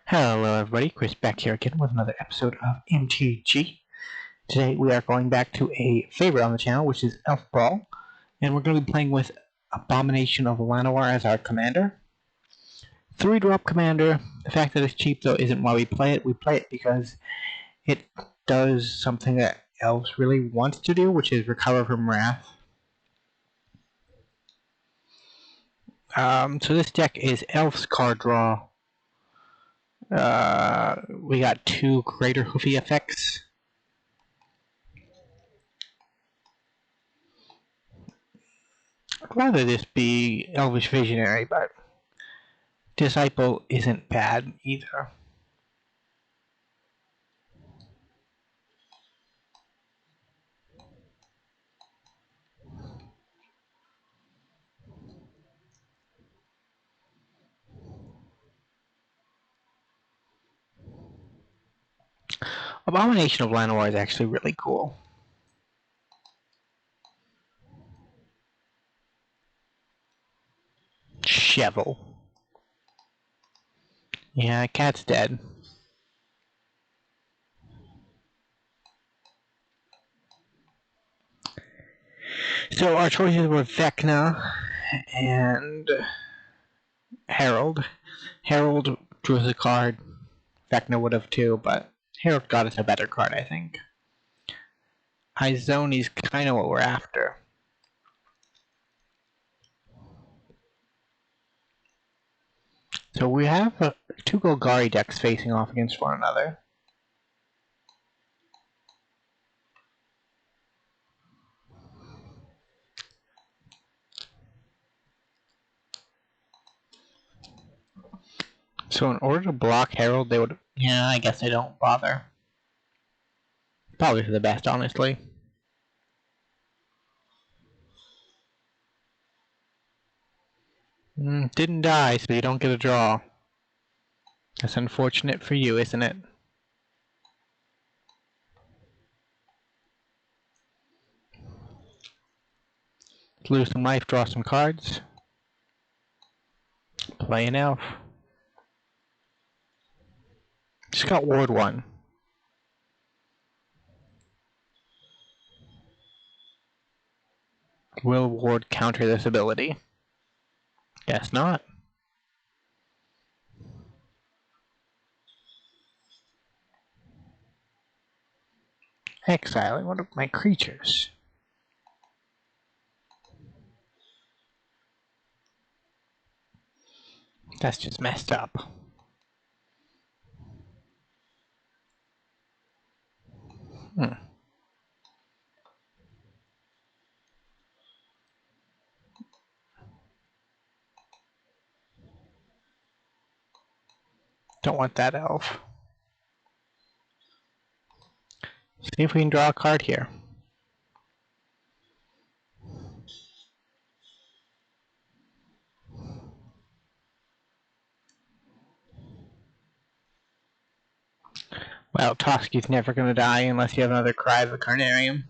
Hello everybody, Chris back here again with another episode of MTG. Today we are going back to a favorite on the channel, which is Elf Brawl, and we're going to be playing with Abomination of Llanowar as our commander. 3-drop commander. The fact that it's cheap though isn't why we play it. We play it because it does something that Elves really want to do, which is recover from Wrath. So this deck is Elves card draw. We got 2 greater hoofy effects. I'd rather this be Elvish Visionary, but Disciple isn't bad either. Abomination of Llanowar is actually really cool. Shovel. Yeah, cat's dead. So our choices were Vecna and Herald. Herald drew us a card. Vecna would have too, but Herald got us a better card, I think. Izoni's kind of what we're after. So we have 2 Golgari decks facing off against one another. So in order to block Herald, they would... Yeah, I guess they don't bother. Probably for the best, honestly. Didn't die, so you don't get a draw. That's unfortunate for you, isn't it? Lose some life, draw some cards. Play an elf. Just got Ward 1. Will Ward counter this ability? Guess not. Exiling one of my creatures. That's just messed up. Don't want that elf. See if we can draw a card here. Well, Toski's never gonna die unless you have another Cry of the Carnarium.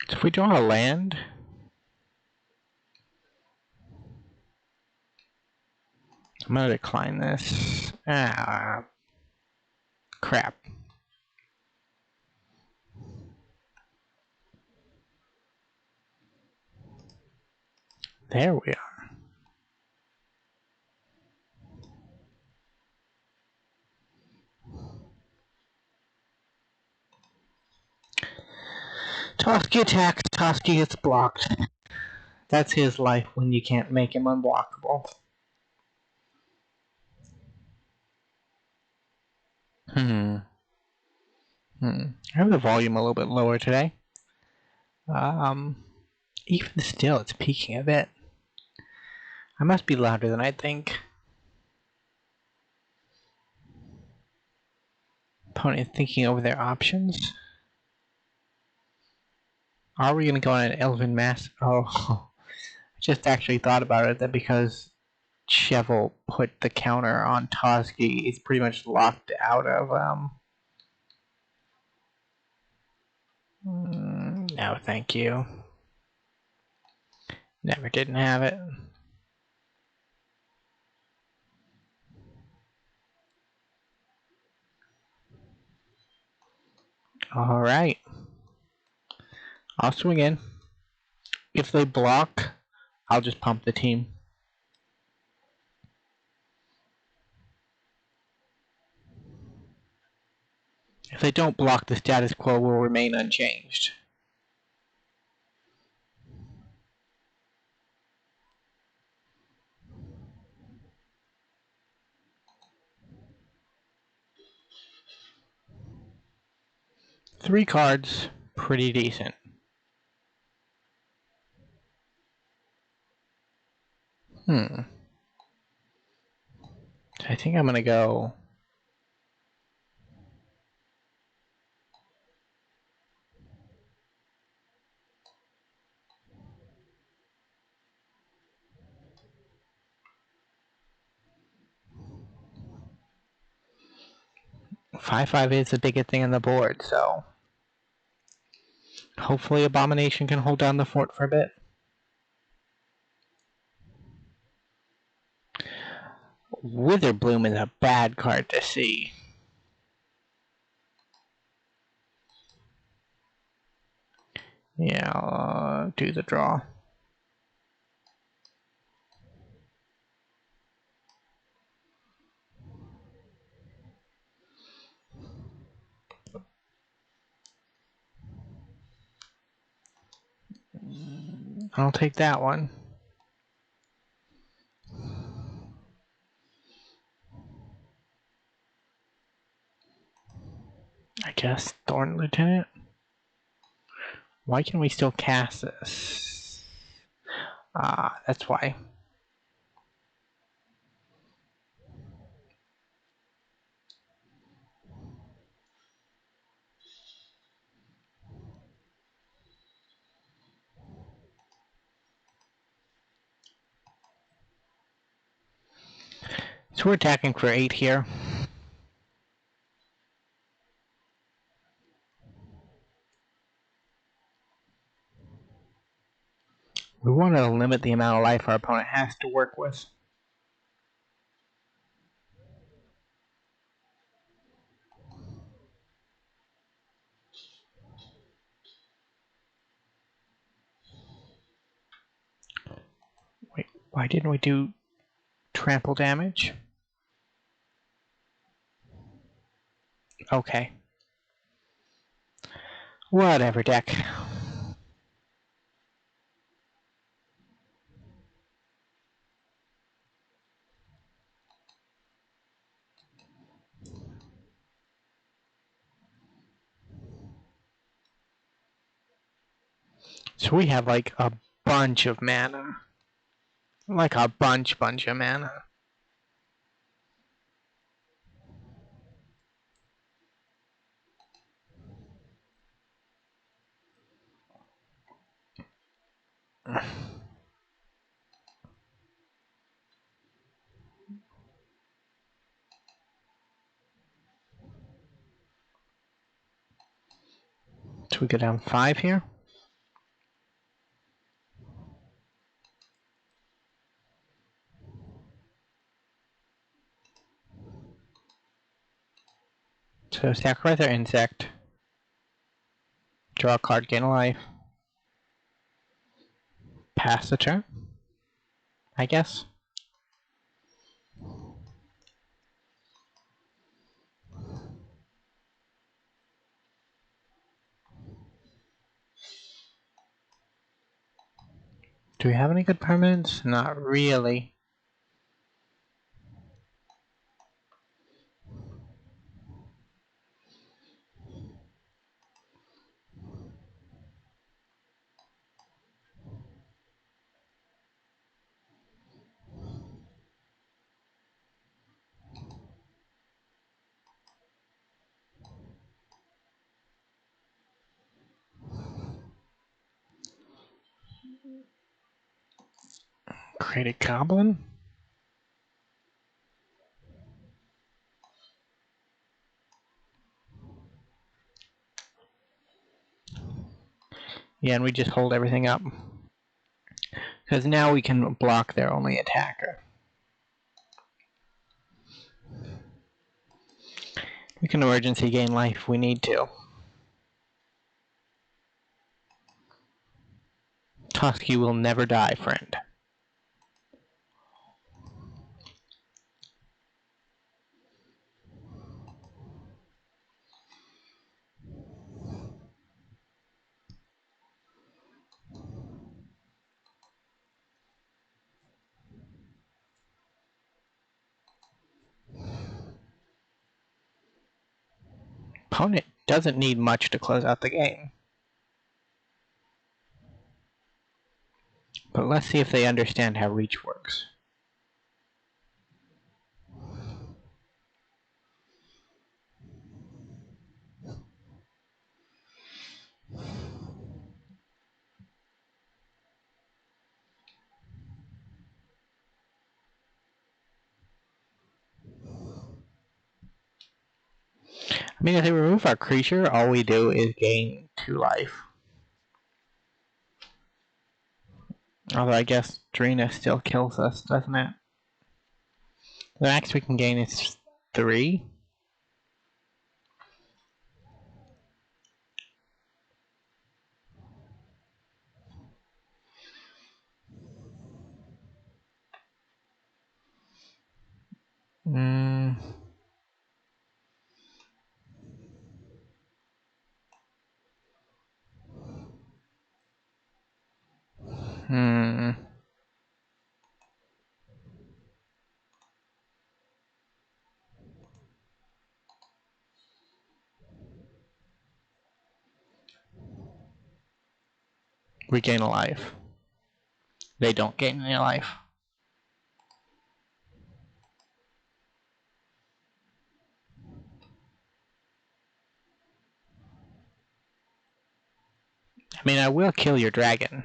So if we draw a land... I'm gonna decline this. Crap. There we are. Toski attacks, Toski gets blocked. That's his life when you can't make him unblockable. I have the volume a little bit lower today. Even still, it's peaking a bit. I must be louder than I think. Opponent thinking over their options. Are we going to go on an Elven Mass? Oh, I just actually thought about it, that because Cheval put the counter on Toski, he's pretty much locked out of no, thank you. Never didn't have it. Alright. I'll swing in. If they block, I'll just pump the team. If they don't block, the status quo will remain unchanged. Three cards, pretty decent. So I think I'm gonna go. Five is the biggest thing on the board, so hopefully Abomination can hold down the fort for a bit. Witherbloom is a bad card to see. Yeah, I'll do the draw. I'll take that one. I guess Thorn Lieutenant. Why can we still cast this? That's why. So we're attacking for 8 here. We want to limit the amount of life our opponent has to work with. Wait, why didn't we do trample damage? Okay. Whatever, deck. So we have like a bunch of mana. Like a bunch of mana. So we go down 5 here. So sacrifice our insect. Draw a card, gain a life. Pass the turn, I guess. Do we have any good permanents? Not really. Create a goblin? Yeah, and we just hold everything up. Because now we can block their only attacker. We can emergency gain life if we need to. Toski will never die, friend. Opponent doesn't need much to close out the game. But let's see if they understand how reach works. I mean, if they remove our creature, all we do is gain 2 life. Although I guess Drina still kills us, doesn't it? The max we can gain is 3. Hmm. We gain a life. They don't gain any life. I mean, I will kill your dragon.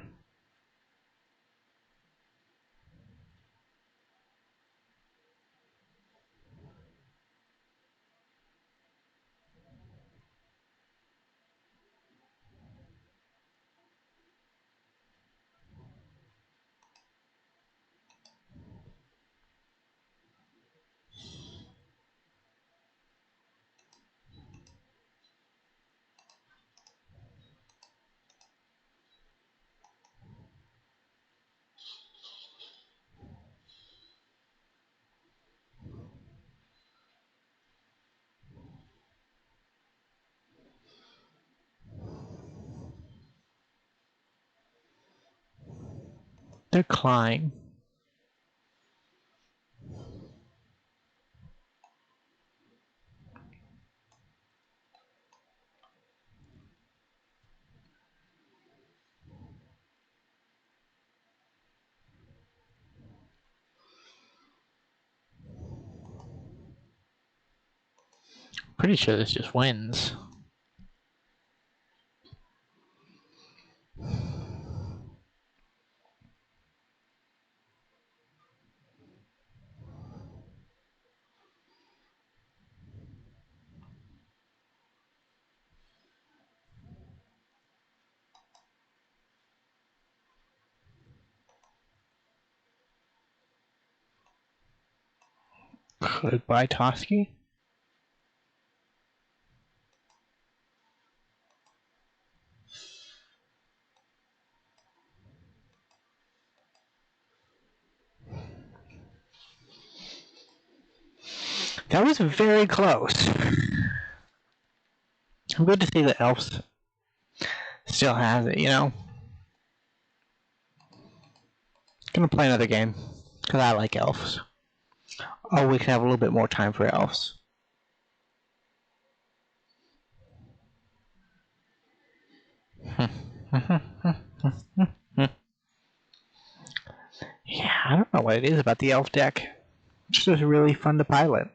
Decline. Pretty sure this just wins. Goodbye, Toski. That was very close. I'm good to see that Elves still has it, you know? Gonna play another game, because I like Elves. Oh, we can have a little bit more time for Elves. Yeah, I don't know what it is about the Elf deck. It's just really fun to pilot.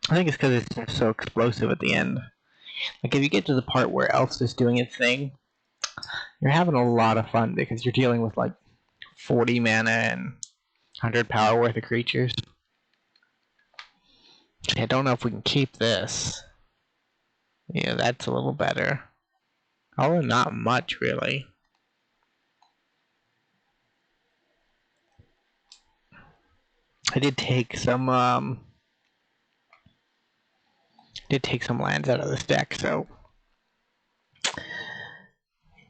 I think it's because it's just so explosive at the end. Like, if you get to the part where Elf's is doing its thing, you're having a lot of fun because you're dealing with, like, 40 mana and 100 power worth of creatures. I don't know if we can keep this. Yeah, that's a little better. Oh, not much, really. I did take some lands out of this deck, so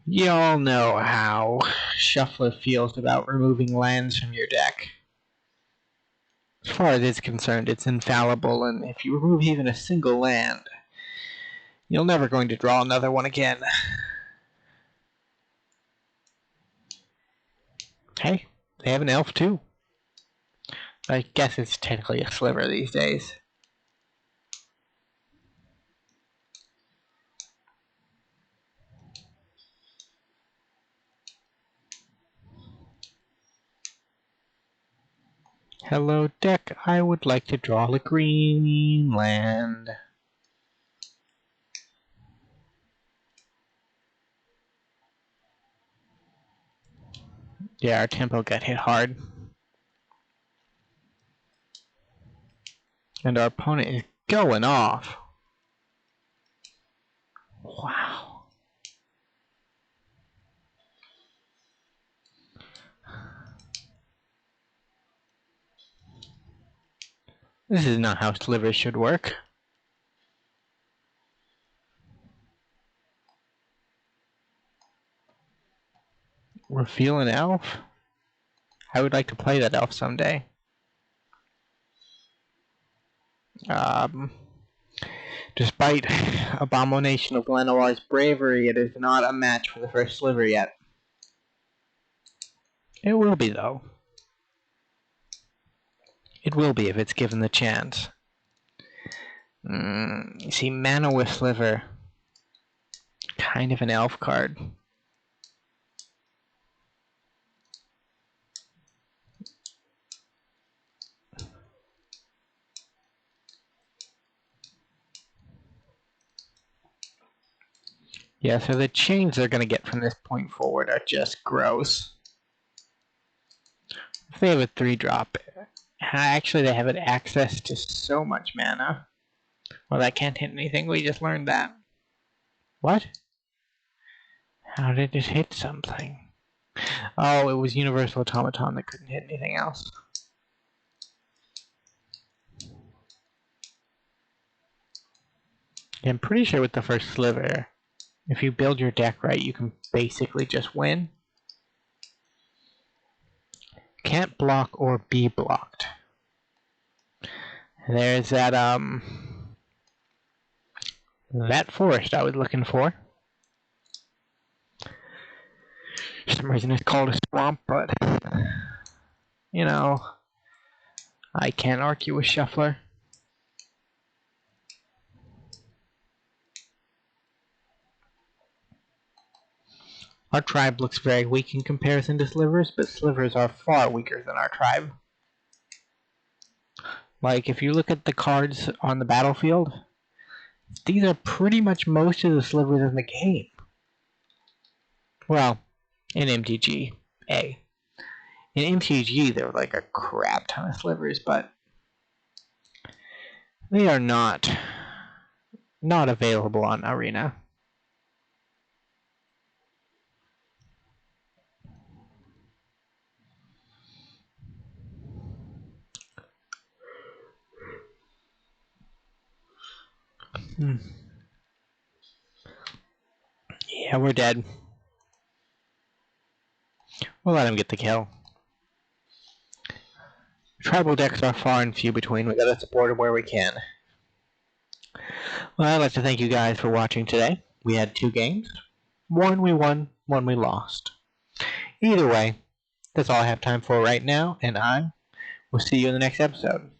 you all know how Shuffler feels about removing lands from your deck. As far as it's concerned, it's infallible, and if you remove even a single land, you're never going to draw another one again. Hey, they have an elf too. I guess it's technically a sliver these days. Hello, deck. I would like to draw a green land. Yeah, our tempo got hit hard. And our opponent is going off. Wow. This is not how slivers should work. Reveal an elf? I would like to play that elf someday. Despite Abomination of Lenoir's bravery, it is not a match for the first sliver yet. It will be, though. It will be if it's given the chance. You see, Mana with Sliver. Kind of an elf card. Yeah, so the change they're going to get from this point forward are just gross. If they have a 3-drop, actually they have access to so much mana. Well, that can't hit anything, we just learned that. What? How did it hit something? Oh, it was Universal Automaton that couldn't hit anything else. Yeah, I'm pretty sure with the first sliver, if you build your deck right, you can basically just win. Can't block or be blocked. There's that forest I was looking for. For some reason it's called a swamp, but you know, I can't argue with Shuffler. Our tribe looks very weak in comparison to Slivers, but Slivers are far weaker than our tribe. Like, if you look at the cards on the battlefield, these are pretty much most of the Slivers in the game. Well, in MTG, A. In MTG, there are like a crap ton of Slivers, but they are not available on Arena. Yeah, we're dead. We'll let him get the kill. Tribal decks are far and few between. We gotta support them where we can. Well, I'd like to thank you guys for watching today. We had 2 games. One we won, one we lost. Either way, that's all I have time for right now, and I will see you in the next episode.